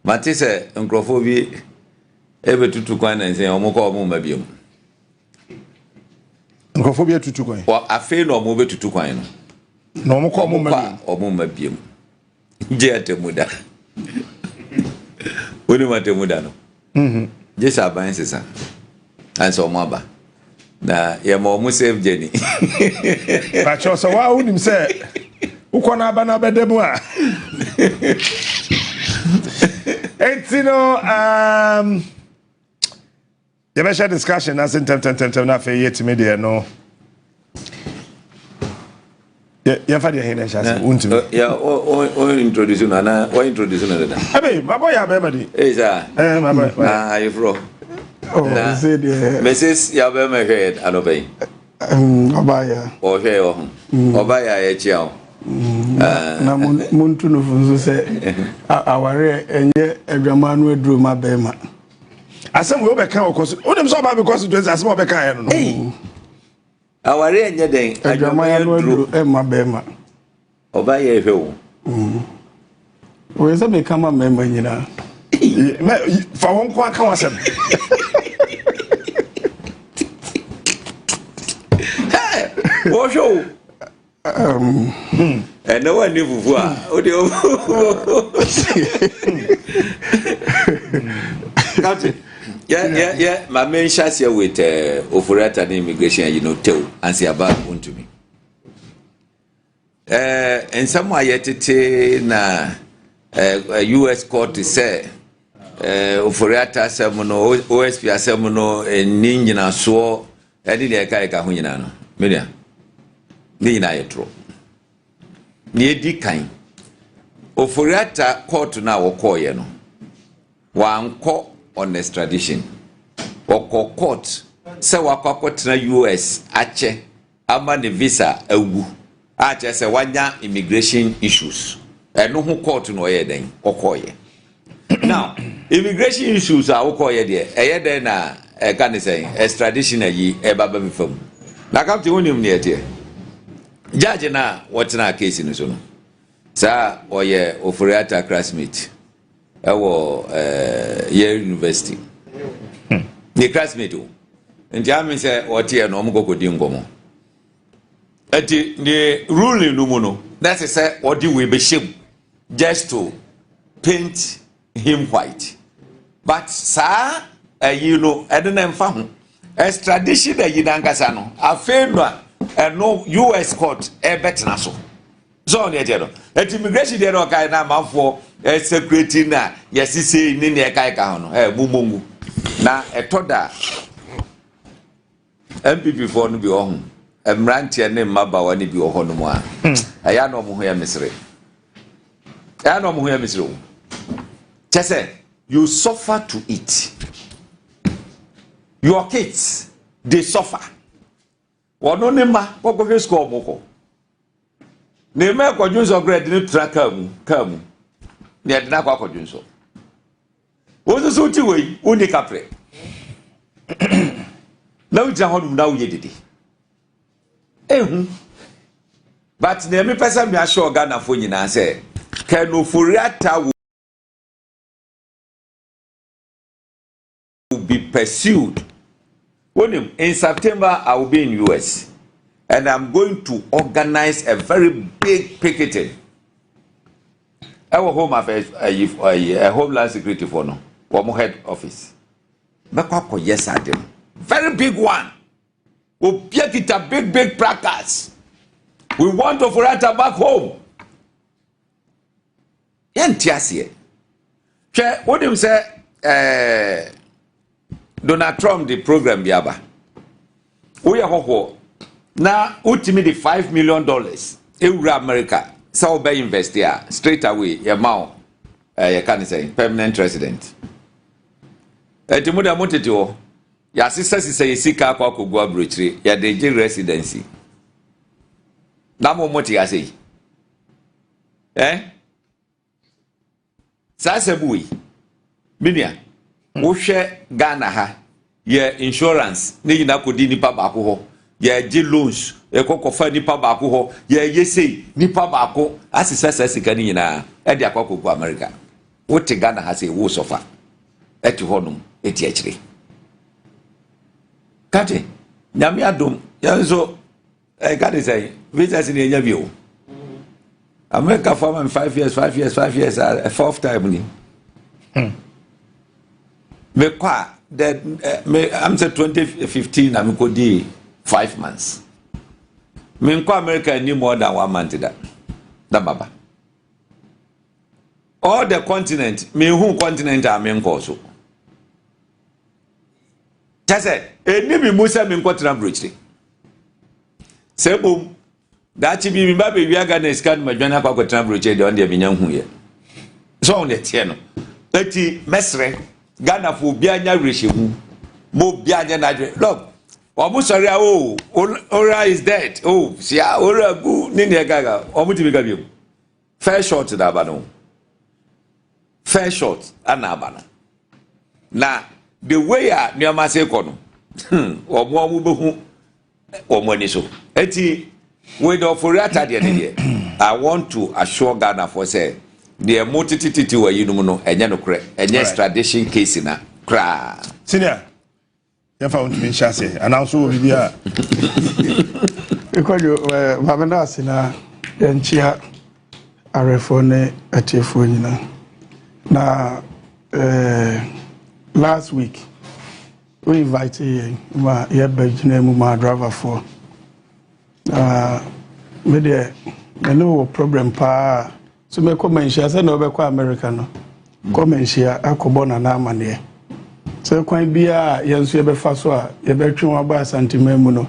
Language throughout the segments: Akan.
Matisse Nkrofo ebe tutu kwan na nse omukọ omu mabiem. Nkrofo bi tutu kwan. Wa afi no omu be tutu kwan no. Na omukọ omu mabiem. Omu mabiem. Je atemuda. Woni matemuda no. Je saban sesa. Anso omu aba. Na ye mo omu save journey. Ba cho so wa unim se uko na aba na bedemu a. Etino you share discussion as in tem na fe yet media no. Ya fa dia hena shase untimi. Ya o introduce na o introduce na da. Abi babo ya be madi. Sir. Babo. Ah, you fro. Oh, say the Mrs. ya be me head anobe. Obaya. O hwe o. Obaya ya chia o. Na muntu no funzo se aware enye adwama no aduro ma be ma. Asem we obeka okoso onim so ba because do asem obeka ya no. Aware enye den adwama ya no aduro e ma be ma. Obaya ehwe o. We se be kama me ma nyina. Fa won kwa kan wasem. Wo show. And no one knew before. Yeah. My main shot here with Ofori Atta immigration, you know, tell and say about to me. And somewhere yet na US court say Ofori Atta semono OSP semono ninjina so edi de ka hunyina no. Media. Ni na yetro. Ni edi kan. Ofori Atta court na wokoye no. Wanko on extradition. Woko court se wakoko na US ache ama ne visa awu. Ache se wanya immigration issues. Eno hu court no ye den okoye. Now, immigration issues are wokoye de. Eye den na can say extradition ayi e baba mi fam. Na kapti wonim ne ete. Judge na what na case no so no. Sa oye Ofori Atta classmate. Ewo Yale University. The classmate o. Nti am say otie no mo kokodi ngomo. Eti the ruling no mo no. That is say odi we be shame just to paint him white. But sir you know I don't know ho. Extradition da yidankasa no. Afa no no US court e betna so. So on yetero. Et immigration dey no kai na manfo security na yesise ni ne kai ka ho no. Mumongu. Na etoda NPP for no bi ohun. Emrantie ne mabawa ne bi ohun no mu a. Aya no mo ho ya misre. Aya no mo ho ya misre. Chese you suffer to eat. Your kids they suffer. Wono ne ma kokwe school moko. Ne me kwadwunso grade ni traka mu kamu. Ne de na kwadwunso. Ozo so ti we uni kapre. Na uja hodum na uye dede. Ehu. But ne me pesa mi asho Ghana fo nyina se Ken Ofori Atta will be pursued. In September I will be in US and I'm going to organize a very big picketing. Our home affairs a Homeland Security for no. From head office. Yes, I did. Very big one. We'll get a big placards. We want Ofori Atta back home. Yantiasie. What do you say? Donald Trump the program biaba. Oya hoho. Na ultimately the $5 million. Eura America. So be invest here straight away. Your mouth. You can say permanent resident. Etimuda moteti ya sister say sika kwa kugwa brochire ya deje residency. Na mo moti ya say. Sasa bui. Binia. Wohwe Ghana ha ye insurance ne yina kodi nipa baako ho ye gi loans e kokofa nipa baako ho ye yesei nipa baako asisa sika ni yina e de akoko America wote Ghana ha say wo sofa eti honum eti achire kate nyame adom yanso kate say visa sin enya bio America for 5 years a fourth time ni me kwa that I'm say 2015 I'm go di 5 months me kwa America ni more than 1 month that baba all the continent me who continent am nko so tase eni bi musa me nko tena brochire sebom dachi bi mba be wia Ghana scan madwana kwa tena brochire de on de binya hu ye so on the tie no eti mesre Ghana fo bia nya rehemu mo bia nya na dwe look omu sorry ora is dead sia ora gu ni ne gaga omu ti bi ga bi fair shot da ba no fair shot anabana na the way a nioma se kono omu behu omu ani so eti with Ofori Atta de I want to assure Ghana for say the multitude wa yinum no enye no kre enye extradition case na kra senior ya fa untumi nhyase announce wo bibia Kojo Kwabena asina enchia arefo ne atefo nyina na last week we invited ma yebagina mu ma driver for me de no problem pa so me come nhyia say na obekọ America no come nhyia akobo na na amane so kwan bia yenso yebefa so a yebetwe wa ba Asante mu no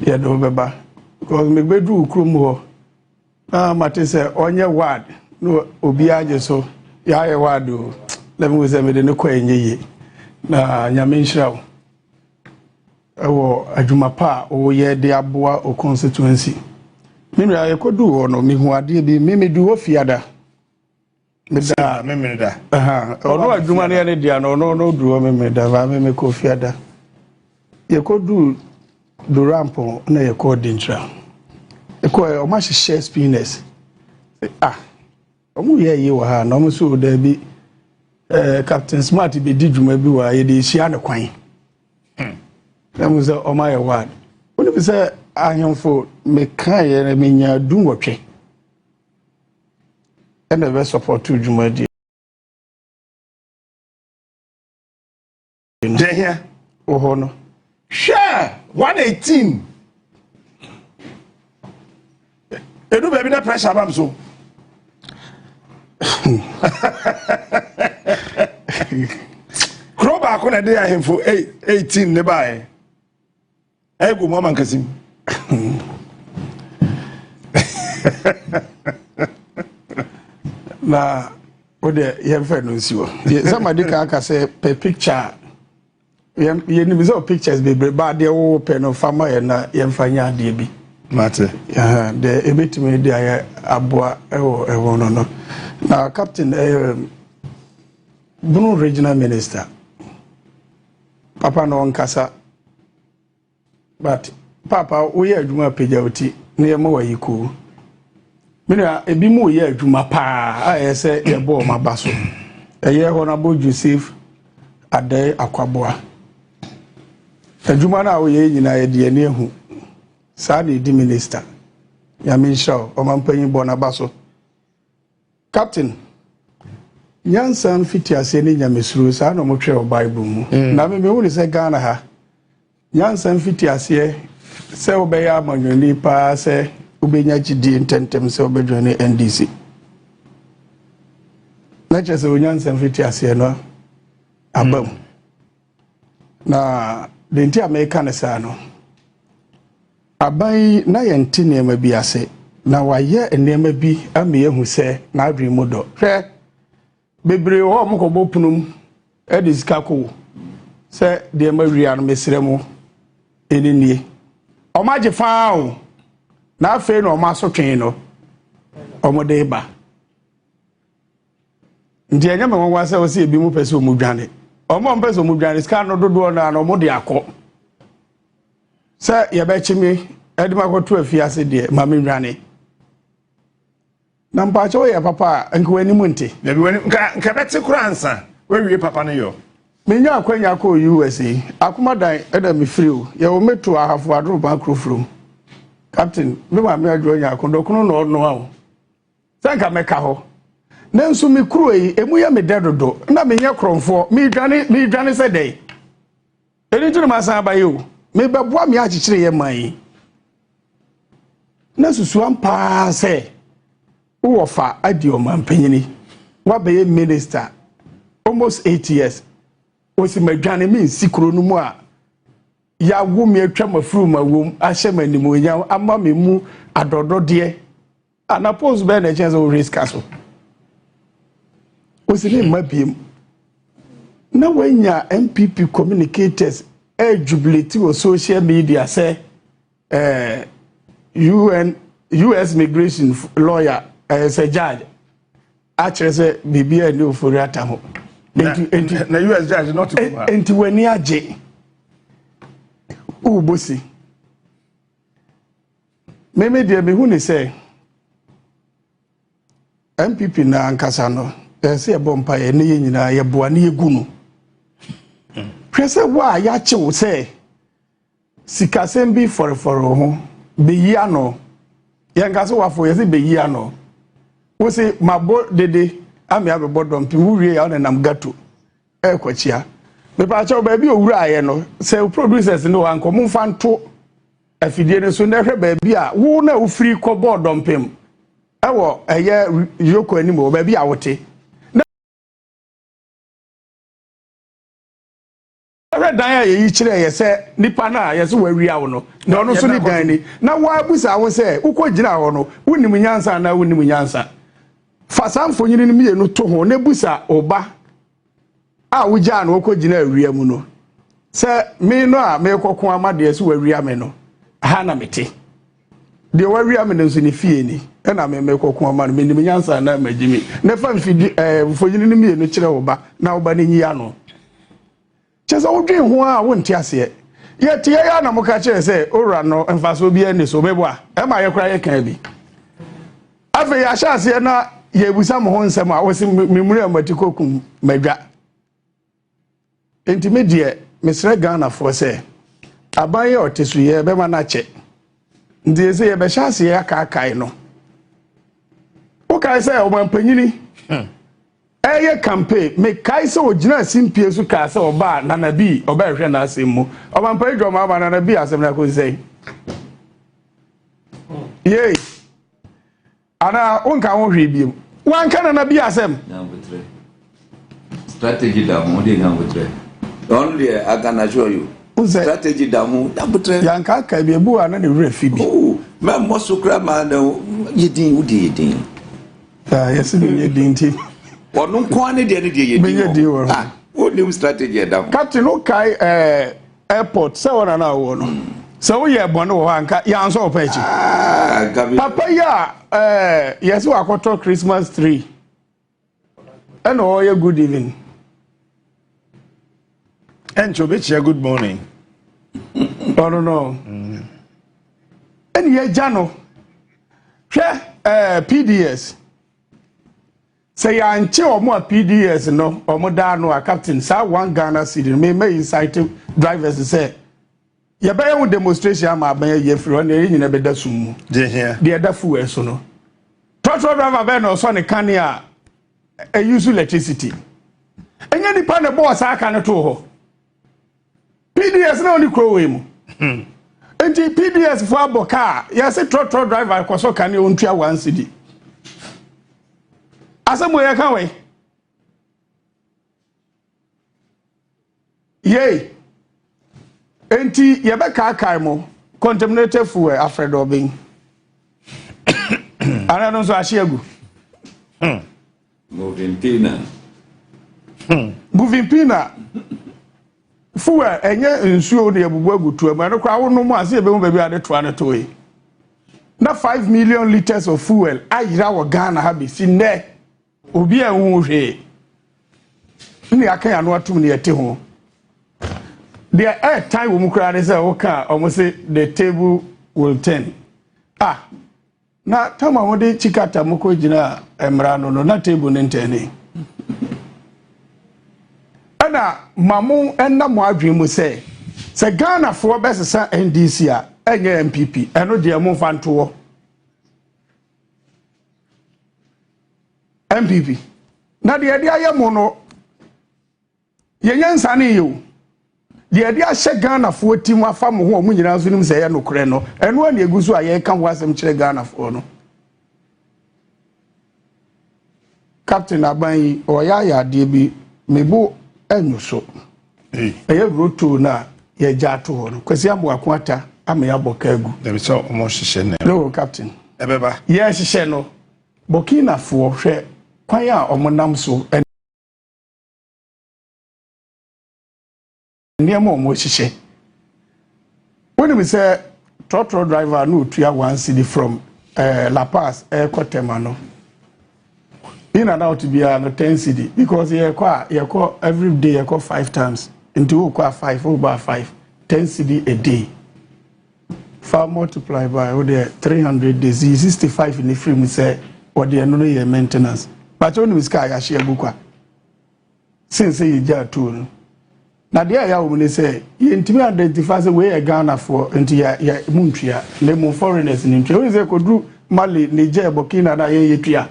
ye do beba because me gbedu ukrum ho mate say onye word no obi age so ya ye word o let me say me de no kwa enye na nyame nhyira wo adwuma pa o ye de aboa o constituency me ya yekodu ho no me hu ade bi me du ofiada me da ono adwuma ne dia no no du me da va me ko ofiada yekodu do rampo na yekodi ntra eko o ma hye spinners omu ye yi wa ha na omu so da bi Captain Smart be di dwuma bi wa ye de hia ne kwan na mu se o ma ye wad oni bi se ahemfo me kan ye na me nya du nwotwe ene be support dwuma di je here oho no share 118 edu baby na pressure bam so Kroba ko na dey ahemfo 18 ne bae ego mo mankasim na ode ye fe no nsiwo somebody ka aka say per picture ye ni bizo pictures be ba de wo pe no fama ye na ye mfanya ade bi mate de ebetime de aye aboa ewo no na captain bunu regional minister papa no nkasa but papa we adwuma peja oti na ye ma wayiku mina ebi mu ye adwuma pa ayese ye bo ma baso eye honorable Joseph Adai Akwaboa adwuma na wo ye nyina ye de ne hu sa na di minister ya minshaw o mampanyi bo na baso captain nyansan fitiase ne nyamesuru sa na mo twe o bible mu na me hu ni se Ghana ha nyansan fitiase se obeya amanwani pa se obenya gidi intentem se obedwane NDC na chese onyansan fitiase no abam na denti America na sa no abai na yenti nema bi ase na waye nema bi ame ehu se na adwen mu do hwe bebre ho mkobo punum ediskako se de ma wia no mesire mu enini o ma je faawo na afe no o ma so twen no o mo de ba ndi enya me wonwa se o se ebi mu pese o mu dwane o mo pese o mu dwane ska no dodo na no mo de akọ se ye be chimi edima ko to afiase de ma me dwane na mpacho ye papa enko animu nte na bi wani nka beti kura ansa we wie papa no yo menya akwanya ko USA akomadan eda me free o ye wo meto ahafo adro ba krofrom captain me ma me adro nya akondo kono no no awo sanka meka ho nanso me kuro yi emu ya me dedodo na menya kromfo me dwane se dey eni tunu masan ba yo me beboa me achichire ye man na susu ampa se wo fa adi o man panyini wa be minister almost 8 years osi madwane me nsikro no mu a ya wo me atwa mafuru mawom ahye manimu nya ama me mu adodode ana pose be na chance o risk aso osi ni mabiem na wanya NPP communicators jubilate o social media say US immigration lawyer as a judge actually say bibia ni Ofori Atta ho na US judge not to come enti wani age o bosi meme dia me hu ni say NPP na ankasa no say e bompa ye ne nyina ye boa ne yegu no hwese wa ya chewo say sikasem bi for ho be yia no yanka so wafo yesi be yia no wo se mabo dede ame abebo dompi wurie ya na nam gato kwachia me pa cha ba bi owura aye no say producers no anko mo fa nto afidie ne so na hwe ba bi a wo na wo free ko board dompem ewo eye yoko animo ba bi a wote dan ya yi kire ye se nipa na ye se wawi awo no na ono so ni dan ni na wa busa wo se ukogina ho no wonim nyansa na wonim nyansa fa samfo nyini ni mienu to ho na busa oba a wugya na ukogina awia mu no se me no a me kokon amade se wawi ame no ha na mete de wawi ame no so ni fie ni na me kokon amade me nim nyansa na magimi na fa mfidi fo nyini ni mienu kire oba na oba ni nyi ano chese odwen ho a wonti ase ye tie ya na muka chere se ora no emfaso bi ene so bebo a e ma ye kra ye kan bi afi ya sha ase na ye busa mo ho nsem a wosi memuri amatikokum madwa intermediate mesre Ghana for se aban ye otesu ye be ma na che ndi se ye be sha ase ya ka kai no o kai se o man panyini eye campaign me kai se ogina simpie su ka se oba nanabi oba hwe na asem mu oba mpa idwo ma ba nanabi asem na ko sei ye ana onka ho hwe biem wan ka nanabi asem strategy da mo de nga botre only I can assure you strategy da mo da botre yanka ka bi ebu ana ne hwe fi bi me mo so kra ma na yedin udi yedin yes ni yedin ti onu kwa ne de yedin o new strategy da captain no kai airport se wona na wo no se wo ye bone wo anka ya nso opa echi papa ya yes we akoto Christmas tree and all your good evening and chobechi good morning oh no and ye jano PDS say anche omo a PDS no omo da no a captain sa one Ghana city me incite drivers say ye be you demonstration am aban ye free on ye nyina be da sum de here de da fu eso no trotro driver be no so ne kan a use electricity enya ni pa ne boss aka ne to ho PDS na oni kro we mu enti PDS for aboka ye say trotro driver ko so kan e ontua one city asemo ye kan we ye enti ye be kai mo contaminated fuel afred obin ana no so ahegu moving pina fuel enye nsuo de ebubu agutu am no kwa wo no mu ase be mu ba bi ade to ane to yi na 5 million liters of fuel ayira wo Ghana ha be si ne obi anwu hwe ni aka ya no atum ne yete ho there time wo mu kra de say wo ka omo say the table will turn na tama wode chikata moko jina emra no na table ntene ana mamu enna mo adwen mu se Ghana for besesa NDC a enye NPP eno de mo fanto NPP na de aye mo no yenyansa ne yo de ahye Ghana for tim afa mo ho nyina so nim se ye nokre no eno na egusu a ye ka ho asem kire Ghana for no Captain Aban oya de bi mebu enyo so eye roto na ye jato ho no kwesi amo akwata ameya bokagu dem so omo hihye ne no Captain ebeba ye hihye no Burkina fo hwe kwan a omonam so niam omo hihye when we say trotro driver no tua 1 cedi from La Paz Kotemano in and out to be no 10 cedi because you call every day you call 5 times into 5 over 5 10 cedi a day. 5 multiply by 300 days 65 in the frame say what the no year maintenance but only sky ya share book since you jar tool na there ya woman say you intimi identify say we Ghana for into ya muntria le mo foreigners in intri we say ko do Mali Niger Burkina na ye tua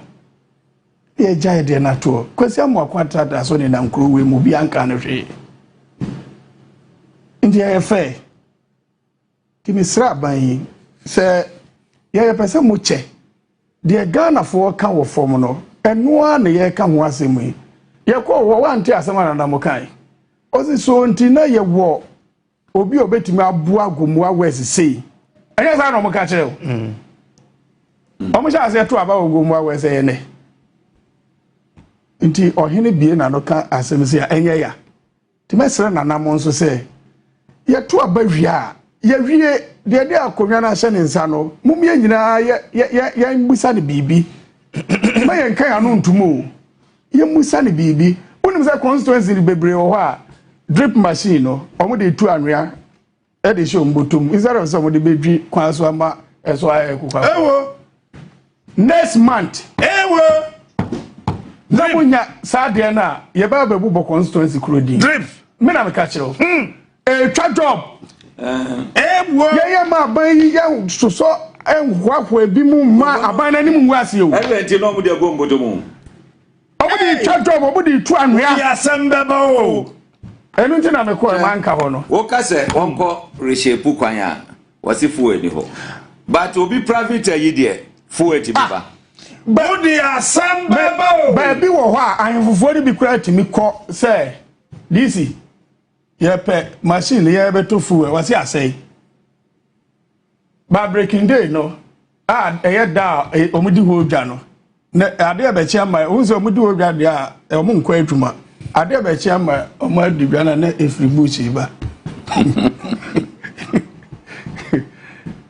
ye jai de na to kwesi amo akwata da so ni na nkro we mu bi anka na hwe ndi ya fe kimi sra ban se ye pese mu che de Ghana for ka wo form no eno a na ye ka ho asemu ye ko wo wanti asema na mo kan ozi so nti na ye wo obi obetimi abu agomu awese sei enye sa na mo ka kire o omo sha ase to aba agomu awese ye ne nti ohene bie na no ka asemse ya enye ya ti mesere na namo nso se ye to aba hwia ye hwie de akonwa na hye ne nsa no mumye nyina ye mbusa ne bibi ma ye nkan ya no ntumo ye mbusa ne bibi unim se constituency ni bebre o ha drip machine no omo de tu anwea e de show mbotum instead of some de bedwi kwan so ama eso aye kukwa ewo next month ewo na munya saade na ye ba bebu bo constituency krodi drip me na me ka kire twa job ewo ye ma ban ye so enhwahwa bi mu ma aban na nim nwase o enti no mu de go mbotum omo de twa job omo de tu anwea ya sembeba o enu nti na me ko man ka ho no wo ka se wonko reshape kwan a wasi fuwe ni ho but obi private yi de fuwe ti biba body asembeba o ba bi wo ho a ahemfofo ni bi kura timi ko se DC ye pe machine ye beto fuwe wasi asai ba breaking day no eye da omudi ho dwa no na ade be chia ma unse omudi ho dwa de a omo nkwa adwuma ade be chia ma omo adibia na efri buchi ba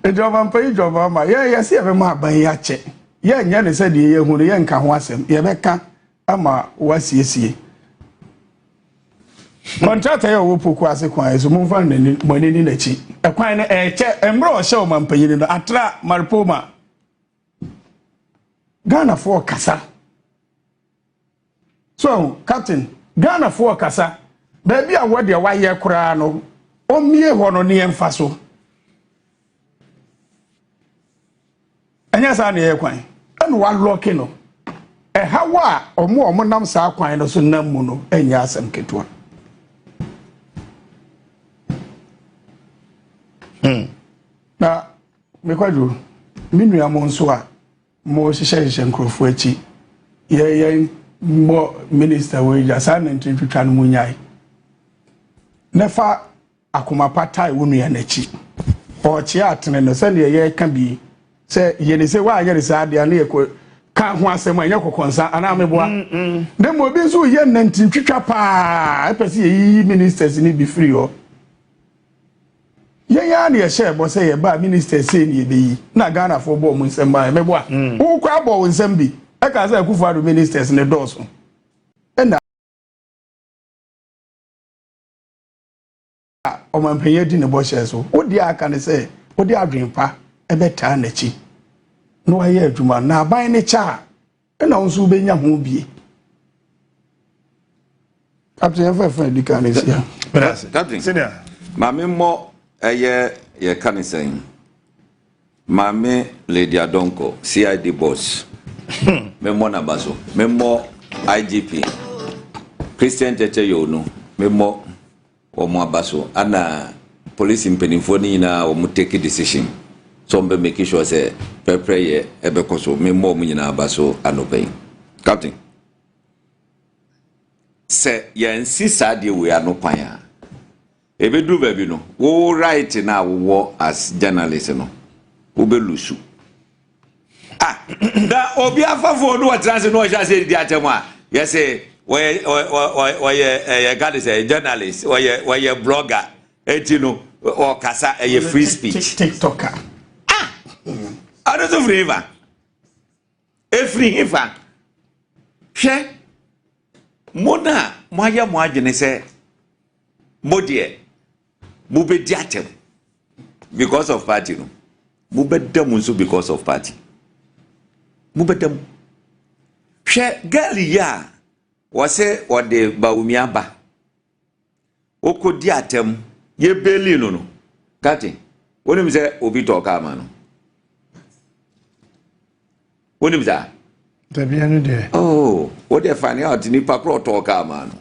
ejoba mpa ijoba ma ye se be ma ban ya che ye nya ne se de ye hu ye nka ho asem ye be ka ama wasiesie contractor ye wo poku ase kwan so mumfa nani moneni na chi ekwan na che emro o hye o mampanyini no atra marpoma Ghana for kasa so captain Ghana for kasa baby a wo de wa ye kura no o mie ho no ne emfa so anya sa na ye kwan anu wa lock no hawa omo nam sa kwan no so nam mu no anya asem ketua na me kwadu minu ya mo nso a mo hihye nkrofo achi ye mo minister we ja sa na ntwitwa no munyai nefa akoma patai wonu ya nachi o chi atene no se ne ye ka bi se ye ne se wa ye ne sa de na ye ko ka ho asem anya kokonsa ana meboa de mo bi nso ye na ntwitwa pa epese ye ministers ni bi free o ya na ye share bo say ye ba minister say ni ebeyi na Ghana for bo mu nsem ba meboa wo kwa bo nsem bi e ka say Akufo Addo ministers ne doso na o man penye di ne bo share so wo di aka ne say wo di adwen pa e beta na chi no aye adwuma na aban ne cha na wonso benya ho bie Captain Fefe di kanisia Captain senior mame mo ye kanisen mame Lady Adonko CID boss memo na baso memo IGP Christian Cheche Yono memo omo abaso ana police mpenifo ni na omo take decision so mbe make sure say prepare ye ebe koso memo omo nyina abaso anopen Captain se ye nsi sade we anopan a ebe du ba bi no wo right na wo as journalist no wo be lusu da obi afafo no trans no sha say di atemu a yes say we God is a journalist we blogger etino or kasa a free speech TikToker I don't free even even she mona moya mo agene say modie mo be di atem because of party no mo be dem so because of party mo be dem she girl ya wase ode Bawumia ba okodi atem ye beli no kati wonim se obi talk ama no wonim za tabia no de oh what they find out ni pakro talk ama no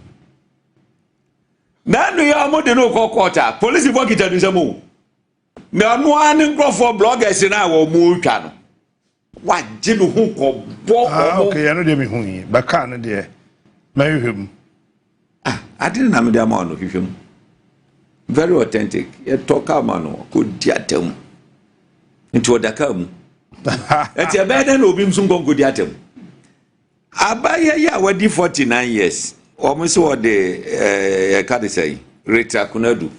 na no ya mo de no kokota police bo kita no semo na no an nkrofo bloggers na wo mu twa no wagye no hu ko bo okay ya no de me hu yi baka no de mayhem I didn't know the amount of him. Very authentic. You talk about no good diatem. Into the come. It's a better no beam soon go good diatem. Abaya ya wadi 49 years. Almost what the can't say. Rita Kunadu.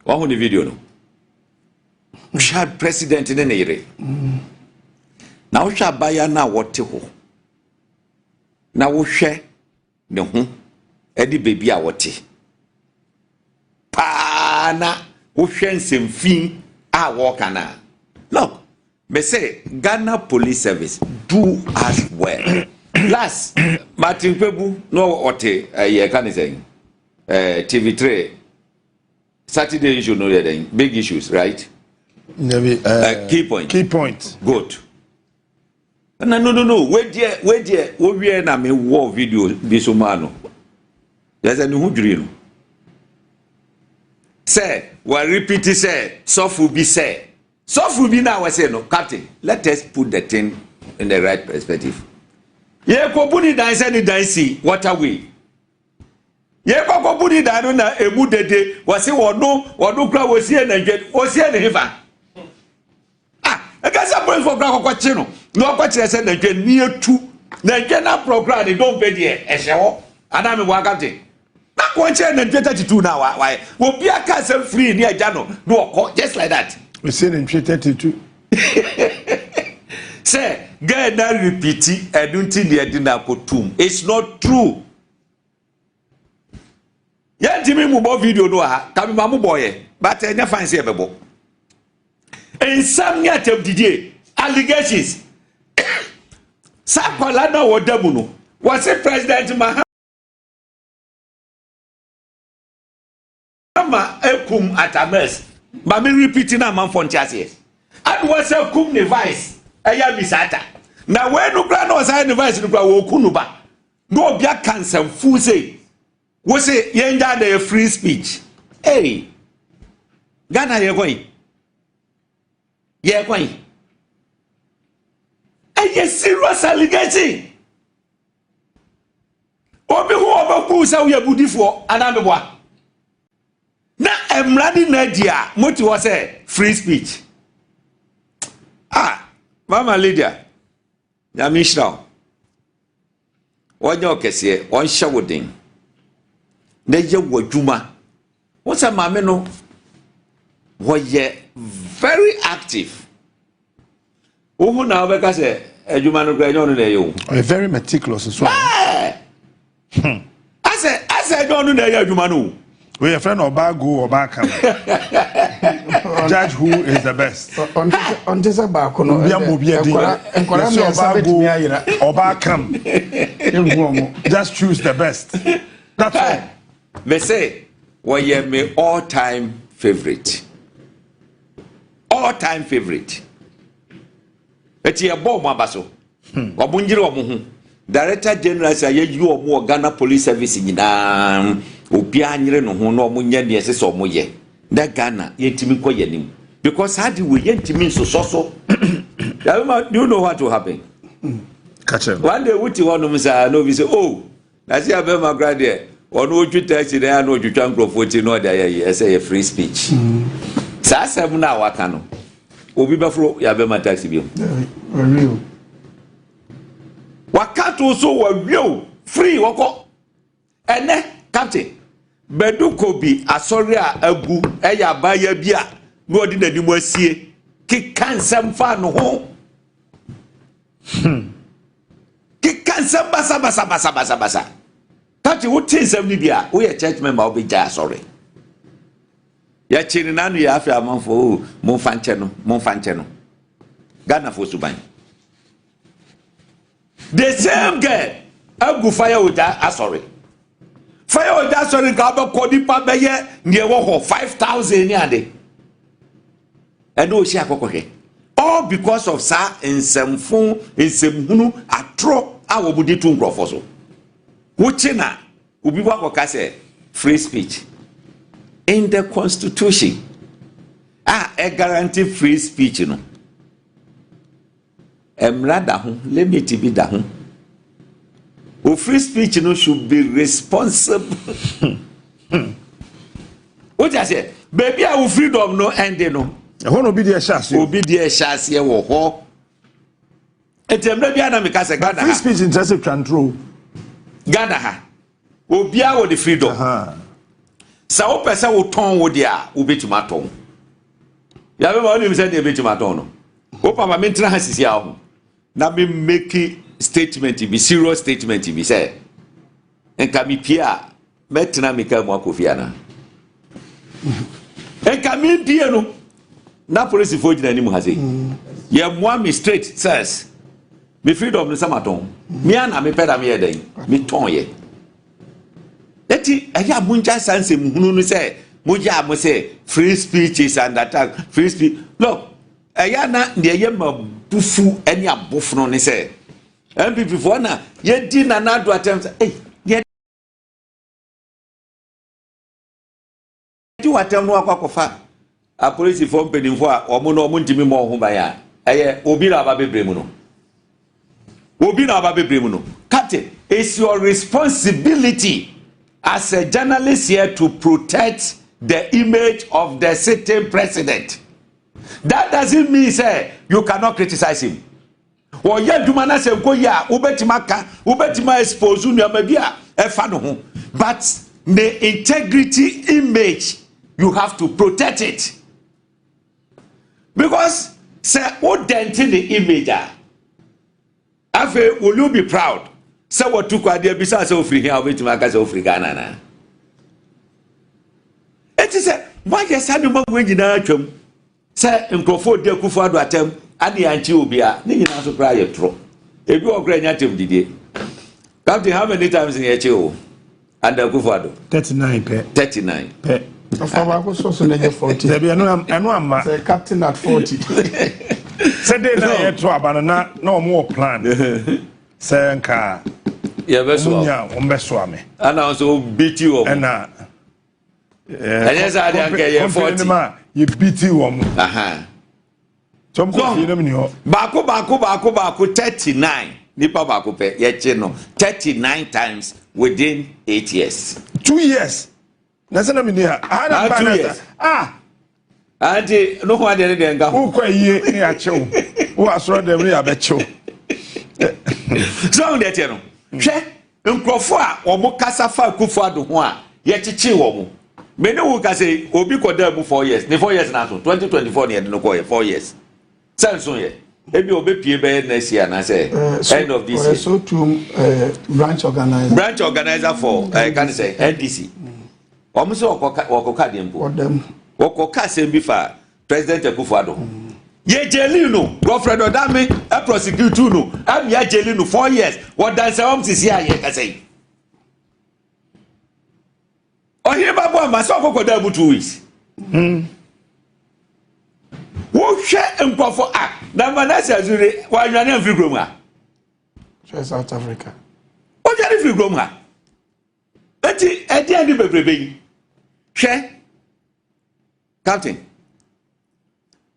One on the video no. We had president in the area. Now Shabaya na what ho. Now we share the home. Edi baby a wote pa na wo hwensem fin a wo kana look me say Ghana Police Service do as well last Martin Kwebu no ote ye can say TV3 Saturday issue no there big issues right key point good no wait there wo wie na me wo video bi so ma no there's a new dream. Say, well, repeat it, say, soft will be say. Soft will be now, I say, no, Captain, let us put the thing in the right perspective. Ye ko buni dan say ni dan si, what are we? Ye ko buni dan na emu dede, wase wodo kra wosie na dwe, wosie ne hifa. E ka say police for kra kokwache no. No kwakire say na dwe ni etu. Na dwe na program ni don pay there, e hyewo. Ana me bo Captain. Na kwonche na 32 now why obi aka say free ni aja no just like that we say in 32 say guy na repeat edunti ni edina kotum it's not true ya timi mu bo video no ha ka me ma mu boye but enya fancy ebebo en sam nya tem didie allegations sakola na wodamu no was president Mahamadu ekum atames ba me repeating na man fontiase and was ekum ne vice eya bisata na we no bra no say ne vice no bra wo kunu ba no obia cancer fu say wo say yenja na free speech hey Ghana ye going a serious allegation obi hu obaku say we abudifo anameboa na emradi nadia moti was say free speech mama Lydia ya mishra wonyo kese won shawodin na ye wadwuma won say mame no woye very active ohu na obeka say adwuma no gra nyon na ye very meticulous as well ase nyon na ye adwuma no We a friend Obago or Bakam. Judge who is the best. On this about no. Just choose the best. That's all. Me say, well, you're my all-time favorite. All-time favorite. It's your bomb, Mabaso. Wabunjiro Muhu. Director General say you are more Ghana Police Service in Opianyre no ho no munya ne ese so moye. That Ghana yentimi koye nim. Because how do we yentimi so. Do you know what will happen? Catch him. One day wuti one say no we say oh, na see abema grade ono odwita chi na no odwitwa nkrofoti no dey say free speech. Sa asem na waka no. Obi befro ya bema taxi bi. Real. Wakato so wa wieo free wako. Ene captain Beduko bi asore a agu eya baya bi a no odi nanim asie ki kansam fa no ho. Ki kansam basa. Tati wo tinsam ni bi a wo ye church member wo be ja asore. Ya chiri nanu ya afi amanfo mo fanche no. Ghana for suban. The same girl agu fire with asore. Fire with that sorry gaba kodi pa beye near 5,000 ade. And no she akokoke. All because of sa ensemfun ensemhunu atro awo budi tu nkrofo so. Wuchi na obi wa koka say free speech in the constitution. A guarantee free speech no. Emra da ho limit bi da ho. Free speech no should be responsible. What I say? Baby, our freedom no ending no. Who no be the chassis? Obi the chassis wo ho. Etemre bia na meka se Ghana. Free speech intercepted control. Ghana ha. Obi a wo the freedom. Sa wo pese wo ton wo dia, wo betima ton. Ya be ma oni mi se dey betima ton no. Wo papa me ntra ha sisi a ho. Na me make statement be serious statement be say enka mi pia metna mi ka mo Akufo Annan enka mi pia no na police fo gina ni mu ha say ye mo mi straight says me freedom no samaton mi ana me peda me yeden mi ton ye eti aya bunja sanse muhunu no say moja mo say free speech is under attack free speech look aya na de ye mabufu eni abofno ni say NPP for na ye di na do attempt eh ye di watem no akwakofa a police for mpedinfo a omo no omo ntimi mo ho ba ya eye obi na aba bebremu no captain, it's your responsibility as a journalist here to protect the image of the sitting president. That doesn't mean say you cannot criticize him. Or ye dumana se ko ya ubetima expose nuama bia efa no ho, but the integrity image you have to protect it, because say o dent the image afa will you be proud say what took ade bisa say ofiri here ubetima ka say ofiri Ghana na it is why you say no we nyina atwam say nkrofo de Akufo Addo atem ade anchi obia ne nyina so pra ye tro ebi okra nya tem didie. Captain, how many times in your chill and Akufo Addo? 39 pe 39 pe Afa so so na 40 there be no am say captain at 40 say dey na ye tro abana na more plan say nka ye be so nya o be so ame and also beat you up na yes I dey get ye 40 you beat you am some go fi nam ni ho baako 39 nipa baako pe ye che no 39 times within 8 years 2 years na se na mi ni ha na ba na ante no ho ade de nga ho kwa yie ni a chew wo asoro de mi ya be chew so de te no hwe nkrofo a omo kasa fa Akufo Addo ho a ye chichi wo mo me ne wo ka say obi koda mu 4 years ne 4 years na so 2024 ne de no ko 4 years Samson ye ebi obepie be next year na say end of this year so to branch organizer for can say NDC Omuso wakoka dempo. Wakoka sembi fa President Akufo Addo. Ye jeli no, Godfred Odame e prosecute no. Am ya jeli no 4 years. What dance am sisi aye ka say. Oye babo ma so kokoda bu 2 weeks. Wo hwe nkofo na manase azure wa nwane amfiri grom ha. South Africa. O jari free grom ha. Eti andi bebrebe yi. Hwe Captain.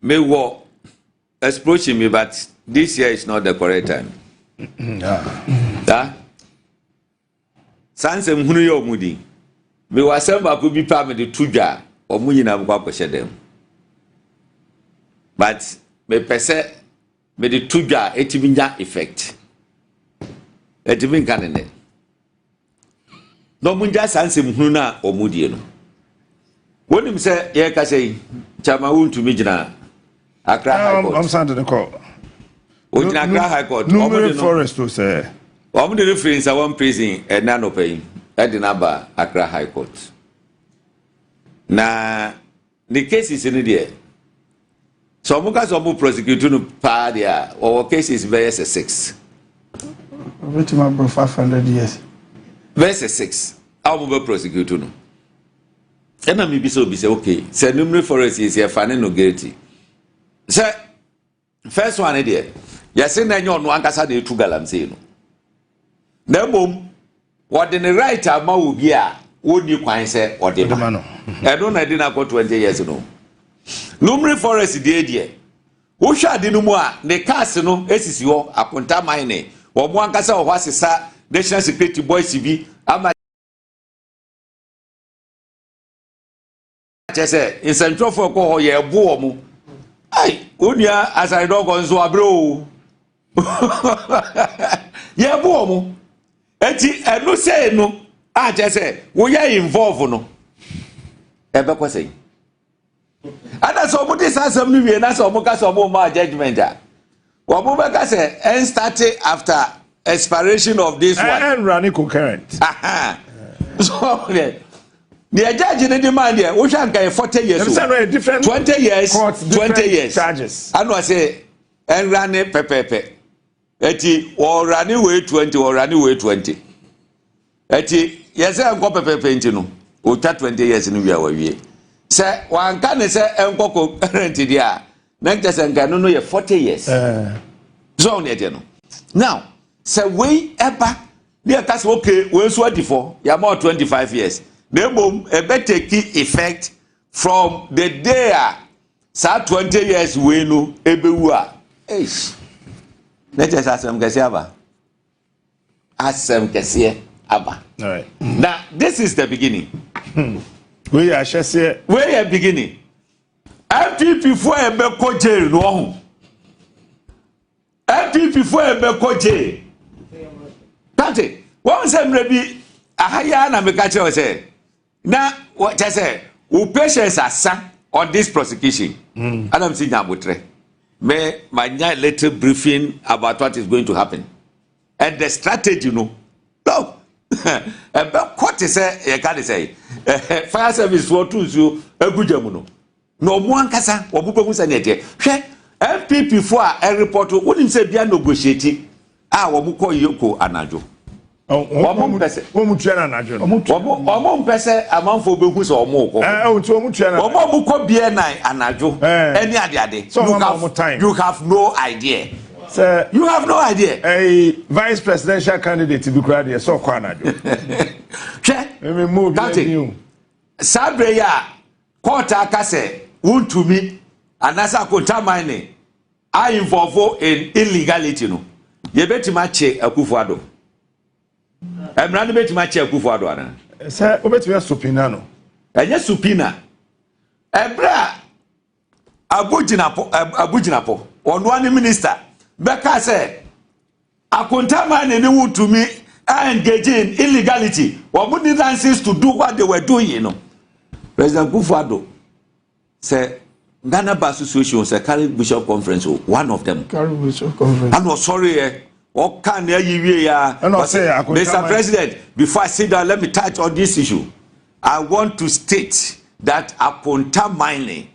May war approaching me, but this year is not the correct time. Sanse mhunu yo mudi. Me wasamba ko bi pa me de tudwa omu nyina mkwa kwhye dem. But me pese me de tudwa etimi nya effect. Etimi kanene. No munja sanse mhunu na omudie no. Wonim se ye ka sei chama wuntu mi gina Accra High Court. I'm Asante the call. O gina Accra High Court. No forest to say. Omo de reference a one prison e na no pay. E de na ba Accra High Court. Na the cases in there. So mo ka so mo prosecute no pa dia or cases verse 6. Which my bro 500 years. Verse 6. How mo be prosecute no. Ena mi bi say okay. Say numerous forest is here fane no guilty. Say first one there. Yase na nyo no ankasa de tu galamsey no. Na mom what the right ama obi a woni kwan say ode ma no. E no na di na ko 20 years no. Numerous forest there. Wo hwa de no mu a ne cars no esisi ho akonta mine. Wo mo ankasa wo asesa national security boys bi ama Chese in central for ko ye bu omu ai onia asare dogo nso abro ye bu omu enti enu say no a chese wo ye involve no ebe kwese ada so mu dis asem no wie na so mu ka so mu ma judgment a wo mu be ka say and start after expiration of this one and running concurrent so the judge in the demand here, we shall get 40 years. Different 20 years, courts, 20 years. Charges. I know say, and run it pepe. Eti, or run away 20, or run away 20. Eti, yes, I'm going to pay no. Or 20 years in the way. Say, one can say, I'm going to rent it here. Next, I'm going to know 40 years. So, now, say, we ever, near that's okay, we're sweaty for, you're more 25 years. Nebom ebe take effect from the day sa 20 years we no ebewu a let us asem kese aba asem kese aba. All right, now this is the beginning. We are shese we are beginning NPP for ebe ko jail no ho NPP for ebe ko jail tante won say mrebi ahaya na me ka che say na what I say, who patience asa on this prosecution. Adam si nyabotre. Me my little briefing about what is going to happen. And the strategy, you know. No. What is say, can say? Fire service for two no. No one kasa, or Bupu Sanete. NPP for a report wouldn't say be a negotiating. Wabuko Yoko Anajo. Omo mutuana na adwo. Omo mpese amanfo behu so omo ko. Omo mutuana. Omo mukọ bie nan anadwo. Any ade. You have no idea. Sir, you have no idea. A vice presidential candidate to be crowded so kwa anadwo. Me move you. Sabre ya court akase wuntumi anasa konta mine. I involve in illegality no. Ye betima che Akufo Addo. Emrani betima che Akufo Addo ana. Sir, obetima supina no. Enye supina. Ebra abujinapo. Ono ani minister. Beka say akonta mine ni wuntumi engage in illegality. Omo need license to do what they were doing, you know. President Akufo Addo say Ghana Bar Association say carry Bishop Conference, one of them. Carry Bishop Conference. I'm not sorry. What can you ya? Mr. President, before I sit down, let me touch on this issue. I want to state that Aponta mining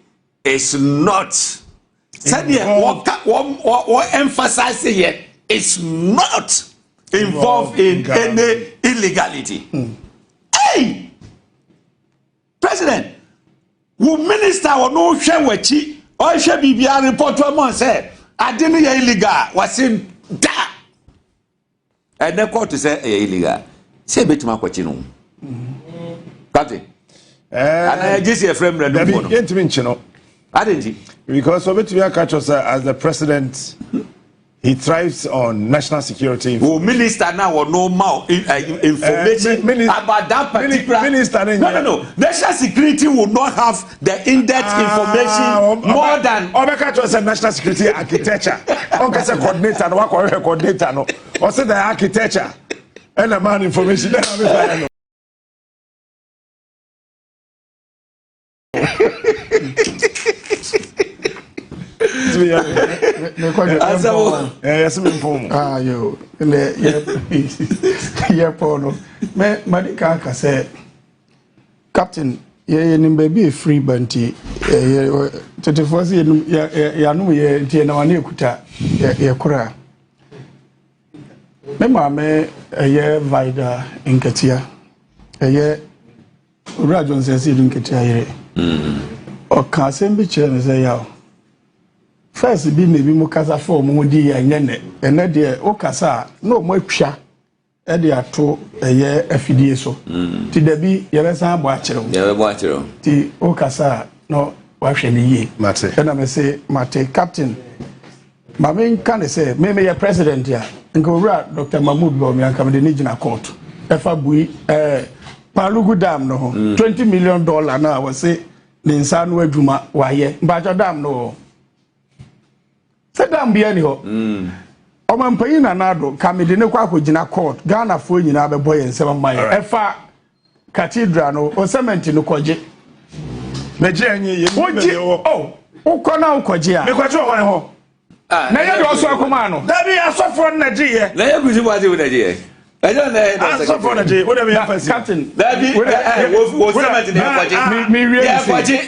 is not. What emphasizing here is not involved in any illegality. Hey, President, who minister or no share wechi or share BBR report to a man say I didn't hear illegal was in that. And the court to say illegal. Say bit my question. Captain. And I just see a frame ready. I didn't. Because Obetumi catch us as the president, he thrives on national security. Who minister now or no more information about that particular minister? No. National security will not have the in-depth information more than. Obeka was a national security architecture. Onka say coordinator, no one coordinator no. Or say the architecture and the man information. Yes, yo, yeah, Paulo. Madika said, Captain, baby free bunty. 24 yanu ye tina wani kuta ya kura. Me ye vida inkatia. Ye Rajon says inkatia ye. O kasembi chen say yao. First be maybe mo kasa for mo di anyane ene de o kasa no mo atwa e de ato eye afidie so ti da bi ye be san bo akere ti o kasa no wa hwe ne yi mate na me say mate captain ma me kan say me ye president ya nko wura Dr. Mahamadu Bawumia Campaign ni gina court e fa bui Palugu dam no $20 million na wa say ne nsa no adwuma wa ye mbajo dam no Sedam bia ni ho. Omampanyi na nado kamede ne kwa akogina court Ghana fo nyina be boye nsem maye. Efa cathedral no o cement no koje. Meje anyi ye ni oh, ukona ukoje a. Me kwacho ho. Na ye do so akoma no. Da bi asofo na je ye. Na ye guzi wazi wo na je ye. Ejo na ye do asofo na je. Wo da bi afasi. Captain. Da bi wo cement ne kwaje.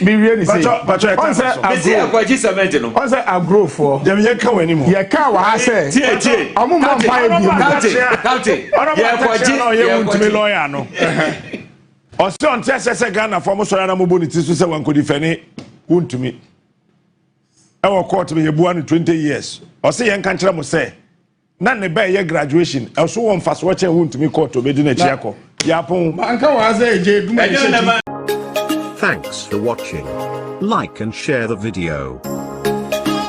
Mi wie ni say. Pacho kwaje cement no. On say agro for. Dem ye ka wani mo. Ye ka wa ha say. Tie. Omo mo pa bi mo. Captain. Ye kwaje ye wuntumi lawyer no. O se on tese Ghana for mo so na mo boni ti so se wan ko defend wuntumi. E wo court me ye bua no 20 years. O se ye nka nkere mo say na ne ba ye graduation e so won faso che wuntumi court obedi na chiako. Yapon. Anka wa say je duma. Thanks for watching. Like and share the video.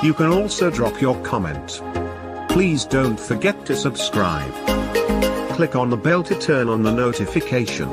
You can also drop your comment. Please don't forget to subscribe. Click on the bell to turn on the notification.